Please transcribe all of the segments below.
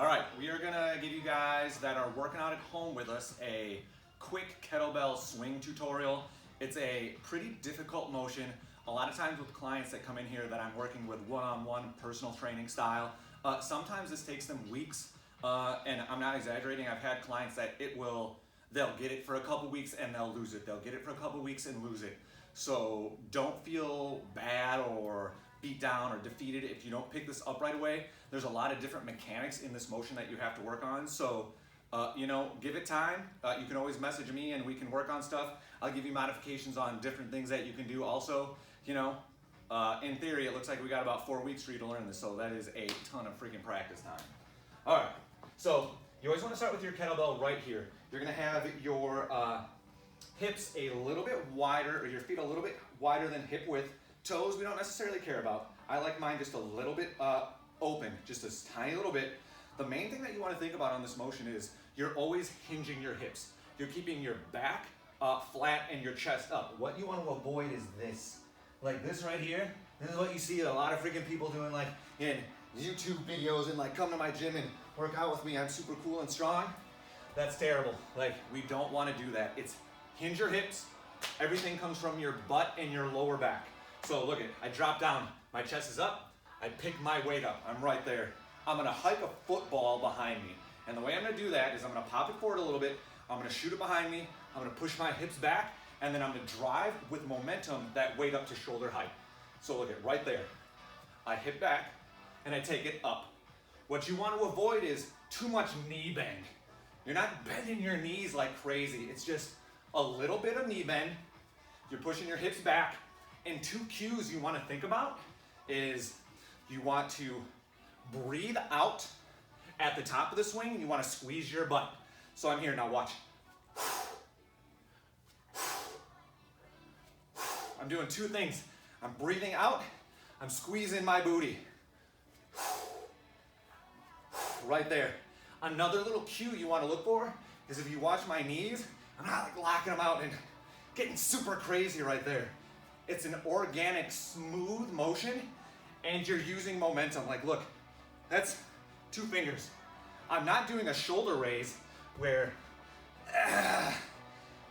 All right, we are gonna give you guys that are working out at home with us a quick kettlebell swing tutorial. It's a pretty difficult motion. A lot of times with clients that come in here that I'm working with one-on-one personal training style, sometimes this takes them weeks, and I'm not exaggerating. I've had clients that they'll get it for a couple weeks and they'll lose it. They'll get it for a couple weeks and lose it. So don't feel bad or beat down or defeated if you don't pick this up right away. There's a lot of different mechanics in this motion that you have to work on. So, give it time. You can always message me and we can work on stuff. I'll give you modifications on different things that you can do also. In theory, it looks like we got about 4 weeks for you to learn this. So that is a ton of freaking practice time. All right, so you always want to start with your kettlebell right here. You're gonna have your hips a little bit wider, or your feet a little bit wider than hip width. Toes we don't necessarily care about. I like mine just a little bit open, just a tiny little bit. The main thing that you want to think about on this motion is you're always hinging your hips. You're keeping your back flat and your chest up. What you want to avoid is this. Like this right here. This is what you see a lot of freaking people doing, like in YouTube videos, and like come to my gym and work out with me. I'm super cool and strong. That's terrible. Like, we don't want to do that. It's hinge your hips. Everything comes from your butt and your lower back. So look I drop down, my chest is up, I pick my weight up, I'm right there. I'm gonna hike a football behind me. And the way I'm gonna do that is I'm gonna pop it forward a little bit, I'm gonna shoot it behind me, I'm gonna push my hips back, and then I'm gonna drive with momentum that weight up to shoulder height. So look right there. I hip back and I take it up. What you want to avoid is too much knee bend. You're not bending your knees like crazy, it's just a little bit of knee bend. You're pushing your hips back. And 2 cues you want to think about is you want to breathe out at the top of the swing and you want to squeeze your butt. So I'm here now, watch. I'm doing 2 things. I'm breathing out, I'm squeezing my booty. Right there. Another little cue you want to look for is if you watch my knees, I'm not like locking them out and getting super crazy right there. It's an organic, smooth motion, and you're using momentum. Like, look, that's 2 fingers. I'm not doing a shoulder raise where,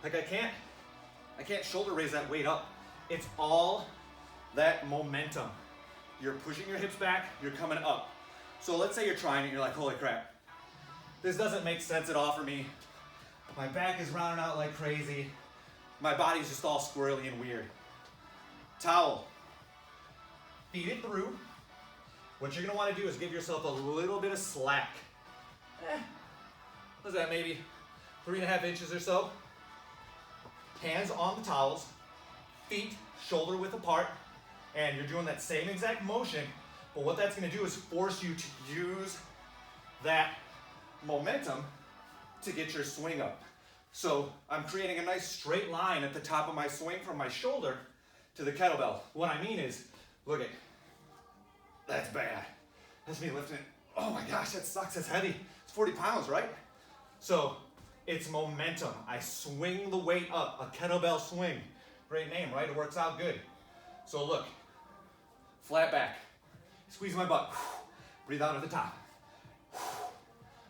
like I can't shoulder raise that weight up. It's all that momentum. You're pushing your hips back, you're coming up. So let's say you're trying it, you're like, holy crap, this doesn't make sense at all for me. My back is rounding out like crazy. My body's just all squirrely and weird. Towel, feed it through. What you're gonna wanna do is give yourself a little bit of slack. What's that, maybe 3.5 inches or so? Hands on the towels, feet shoulder width apart, and you're doing that same exact motion, but what that's gonna do is force you to use that momentum to get your swing up. So I'm creating a nice straight line at the top of my swing from my shoulder to the kettlebell. What I mean is, look that's bad. That's me lifting it. Oh my gosh, that sucks, that's heavy. It's 40 pounds, right? So it's momentum. I swing the weight up, a kettlebell swing. Great name, right? It works out good. So look, flat back, squeeze my butt, breathe out at the top.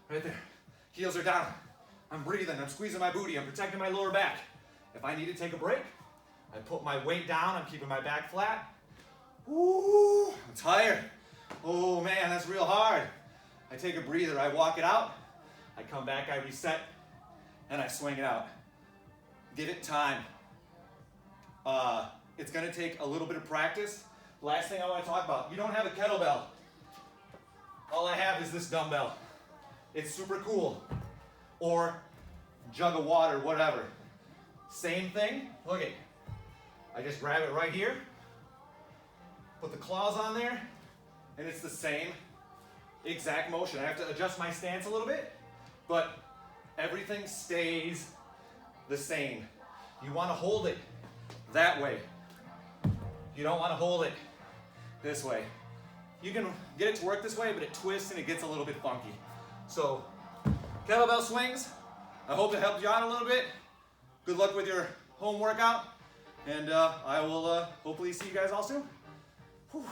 Right there, heels are down. I'm breathing, I'm squeezing my booty, I'm protecting my lower back. If I need to take a break, I put my weight down, I'm keeping my back flat. Ooh, I'm tired. Oh man, that's real hard. I take a breather, I walk it out, I come back, I reset, and I swing it out. Give it time. It's gonna take a little bit of practice. Last thing I wanna talk about, you don't have a kettlebell. All I have is this dumbbell. It's super cool. Or jug of water, whatever. Same thing, look I just grab it right here, put the claws on there, and it's the same exact motion. I have to adjust my stance a little bit, but everything stays the same. You want to hold it that way. You don't want to hold it this way. You can get it to work this way, but it twists and it gets a little bit funky. So, kettlebell swings, I hope it helped you out a little bit. Good luck with your home workout. And I will hopefully see you guys all soon. Whew.